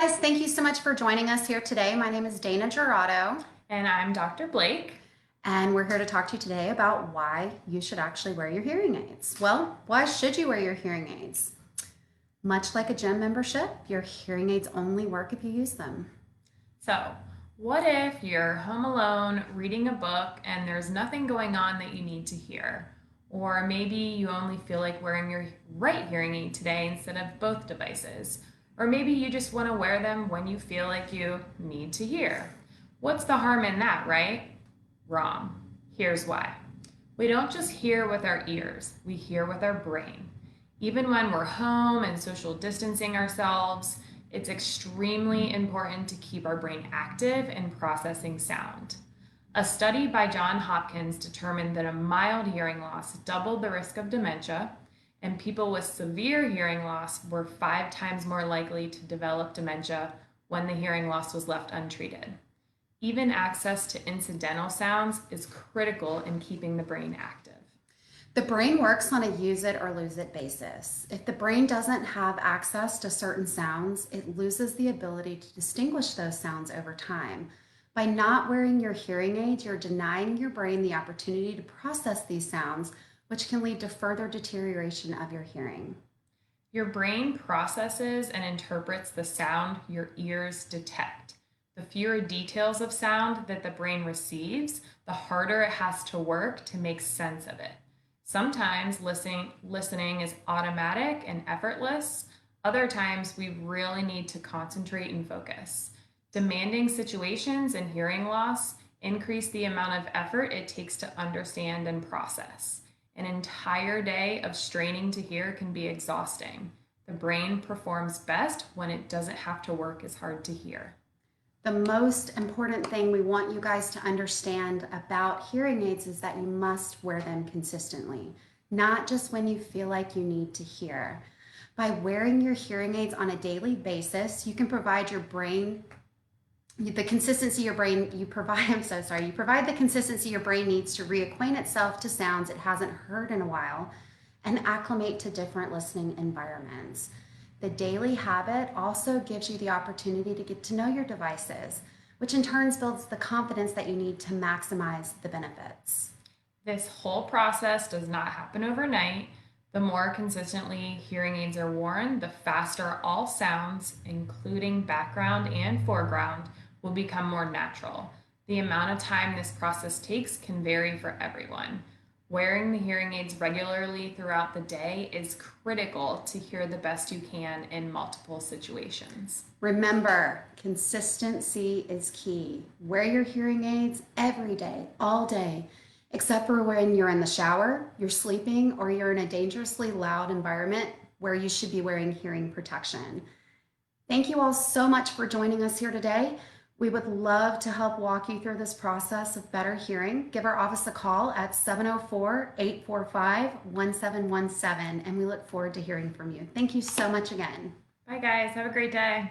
Guys, thank you so much for joining us here today. My name is Dana Gerardo, And I'm Dr. Blake. and we're here to talk to you today about why you should actually wear your hearing aids. Well, why should you wear your hearing aids? Much like a gym membership, your hearing aids only work if you use them. So, what if you're home alone reading a book and there's nothing going on that you need to hear? Or maybe you only feel like wearing your right hearing aid today instead of both devices. Or maybe you just want to wear them when you feel like you need to hear. What's the harm in that, right? Wrong. Here's why. We don't just hear with our ears, we hear with our brain. Even when we're home and social distancing ourselves, it's extremely important to keep our brain active in processing sound. A study by Johns Hopkins determined that a mild hearing loss doubled the risk of dementia, and people with severe hearing loss were 5 times more likely to develop dementia when the hearing loss was left untreated. Even access to incidental sounds is critical in keeping the brain active. The brain works on a use it or lose it basis. If the brain doesn't have access to certain sounds, it loses the ability to distinguish those sounds over time. By not wearing your hearing aids, you're denying your brain the opportunity to process these sounds, which can lead to further deterioration of your hearing. Your brain processes and interprets the sound your ears detect. The fewer details of sound that the brain receives, the harder it has to work to make sense of it. Sometimes listening is automatic and effortless. Other times we really need to concentrate and focus. Demanding situations and hearing loss increase the amount of effort it takes to understand and process. An entire day of straining to hear can be exhausting. The brain performs best when it doesn't have to work as hard to hear. The most important thing we want you guys to understand about hearing aids is that you must wear them consistently, not just when you feel like you need to hear. By wearing your hearing aids on a daily basis, you can provide your brain the consistency your brain you provide you provide the consistency your brain needs to reacquaint itself to sounds it hasn't heard in a while and acclimate to different listening environments. The daily habit also gives you the opportunity to get to know your devices, which in turn builds the confidence that you need to maximize the benefits. This whole process does not happen overnight. The more consistently hearing aids are worn, the faster all sounds, including background and foreground, will become more natural. The amount of time this process takes can vary for everyone. Wearing the hearing aids regularly throughout the day is critical to hear the best you can in multiple situations. Remember, consistency is key. Wear your hearing aids every day, all day, except for when you're in the shower, you're sleeping, or you're in a dangerously loud environment where you should be wearing hearing protection. Thank you all so much for joining us here today. We would love to help walk you through this process of better hearing. Give our office a call at 704-845-1717, and we look forward to hearing from you. Thank you so much again. Bye, guys. Have a great day.